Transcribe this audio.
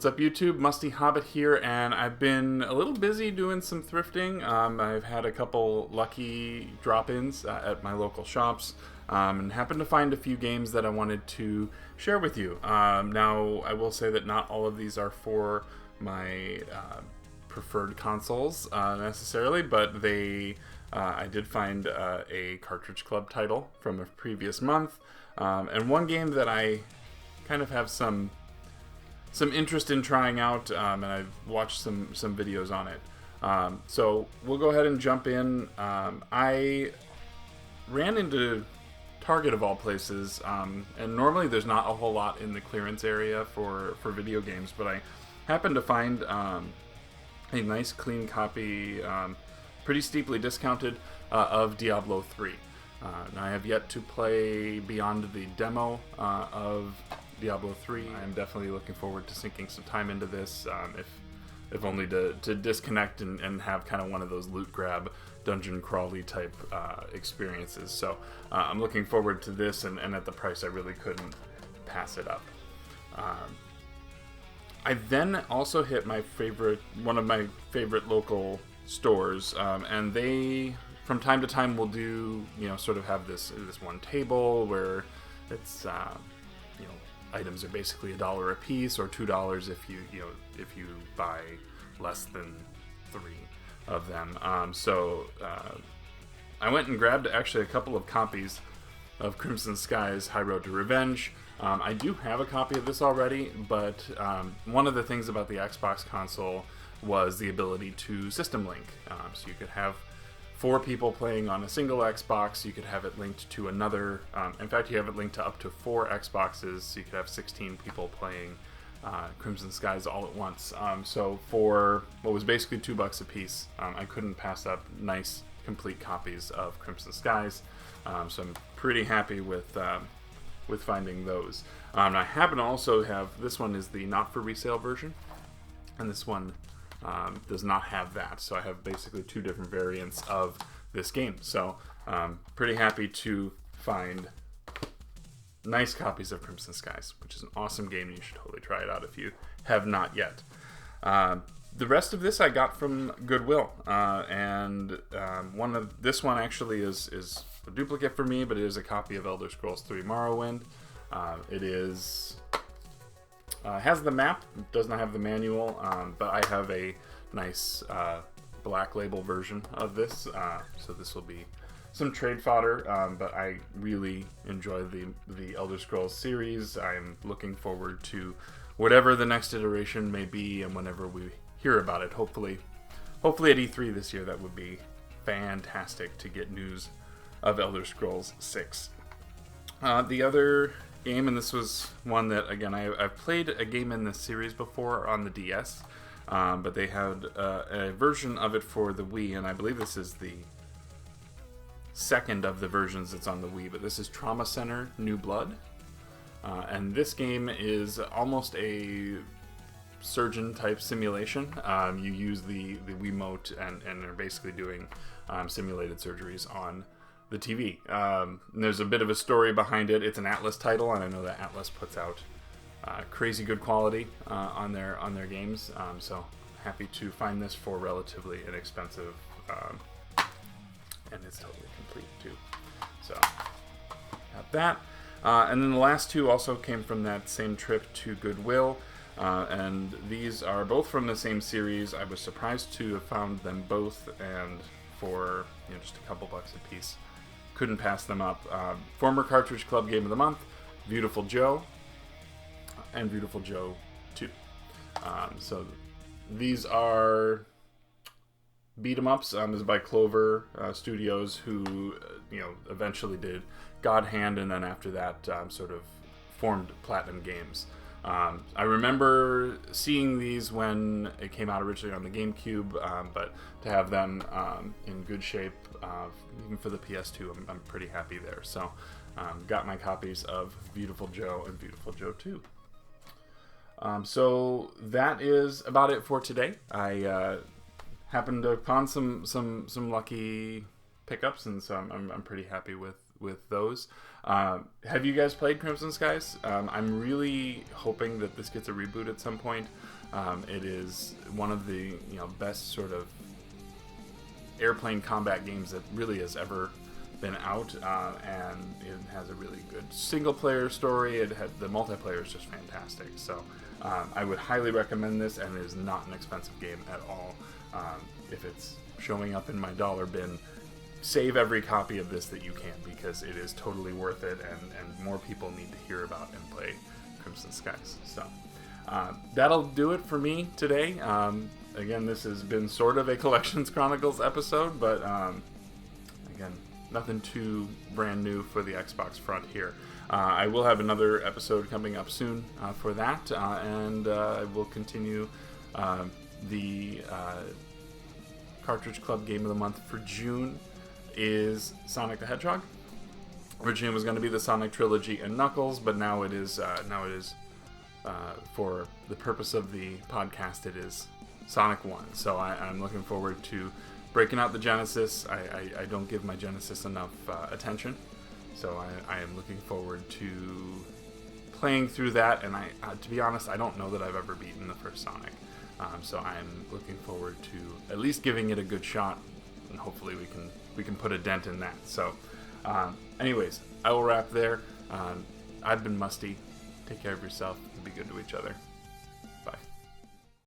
What's up YouTube? Musty Hobbit here, and I've been a little busy doing some thrifting. I've had a couple lucky drop-ins at my local shops, and happened to find a few games that I wanted to share with you. Now, I will say that not all of these are for my preferred consoles necessarily, but I did find a Cartridge Club title from a previous month, and one game that I kind of have some interest in trying out, and I've watched some videos on it. So we'll go ahead and jump in. I ran into Target of all places, and normally there's not a whole lot in the clearance area for video games, but I happened to find a nice clean copy, pretty steeply discounted, of Diablo 3. Now I have yet to play beyond the demo of Diablo 3. I'm definitely looking forward to sinking some time into this, if only to disconnect and have kind of one of those loot grab, dungeon crawly type experiences. So I'm looking forward to this, and at the price I really couldn't pass it up. I then also hit one of my favorite local stores, and they from time to time will do, sort of have this one table where it's items are basically $1 a piece, or $2 if you buy less than 3 of them. So I went and grabbed actually a couple of copies of Crimson Sky's High Road to Revenge. I do have a copy of this already, but one of the things about the Xbox console was the ability to system link. So you could have 4 people playing on a single Xbox. You could have it linked to another. In fact, you have it linked to up to 4 Xboxes, so you could have 16 people playing Crimson Skies all at once. So for what was basically $2 a piece, I couldn't pass up nice, complete copies of Crimson Skies. So I'm pretty happy with finding those. I happen to also have, this one is the not for resale version, and this one does not have that, so I have basically 2 different variants of this game. So pretty happy to find nice copies of Crimson Skies, which is an awesome game. You should totally try it out if you have not yet. The rest of this I got from Goodwill, and this one actually is a duplicate for me, but it is a copy of Elder Scrolls 3 Morrowind. It is has the map, does not have the manual, but I have a nice black label version of this, so this will be some trade fodder, but I really enjoy the Elder Scrolls series. I'm looking forward to whatever the next iteration may be, and whenever we hear about it, hopefully at E3 this year. That would be fantastic to get news of Elder Scrolls 6. The other game, and this was one that, again, I've played a game in this series before on the DS, but they had a version of it for the Wii, and I believe this is the second of the versions that's on the Wii, but this is Trauma Center New Blood, and this game is almost a surgeon type simulation. You use the Wiimote and are basically doing simulated surgeries on the TV. There's a bit of a story behind it. It's an Atlas title, and I know that Atlas puts out crazy good quality on their games. So happy to find this for relatively inexpensive, and it's totally complete too. So got that. And then the last 2 also came from that same trip to Goodwill, and these are both from the same series. I was surprised to have found them both, and for just a couple bucks a piece, couldn't pass them up. Former Cartridge Club Game of the Month, Beautiful Joe, and Beautiful Joe 2. So these are beat 'em ups. This is by Clover Studios, who eventually did God Hand, and then after that sort of formed Platinum Games. I remember seeing these when it came out originally on the GameCube, but to have them in good shape, even for the PS2, I'm pretty happy there. So got my copies of Beautiful Joe and Beautiful Joe 2. So that is about it for today. I happened upon some lucky pickups, and so I'm pretty happy with those. Have you guys played Crimson Skies? I'm really hoping that this gets a reboot at some point. It is one of the best sort of airplane combat games that really has ever been out, and it has a really good single player story. The multiplayer is just fantastic. So I would highly recommend this, and it is not an expensive game at all. If it's showing up in my dollar bin, save every copy of this that you can, because it is totally worth it, and more people need to hear about and play Crimson Skies. So that'll do it for me today. Again, this has been sort of a ColleXion Chronicles episode, but again, nothing too brand new for the Xbox front here. I will have another episode coming up soon for that, and I will continue the Cartridge Club Game of the Month for June is Sonic the Hedgehog. Originally it was going to be the Sonic Trilogy and Knuckles, but now it is for the purpose of the podcast, it is Sonic 1. So I'm looking forward to breaking out the Genesis. I don't give my Genesis enough attention, so I am looking forward to playing through that. And to be honest, I don't know that I've ever beaten the first Sonic, so I'm looking forward to at least giving it a good shot, and hopefully we can put a dent in that. So anyways, I will wrap there. I've been Musty. Take care of yourself and be good to each other.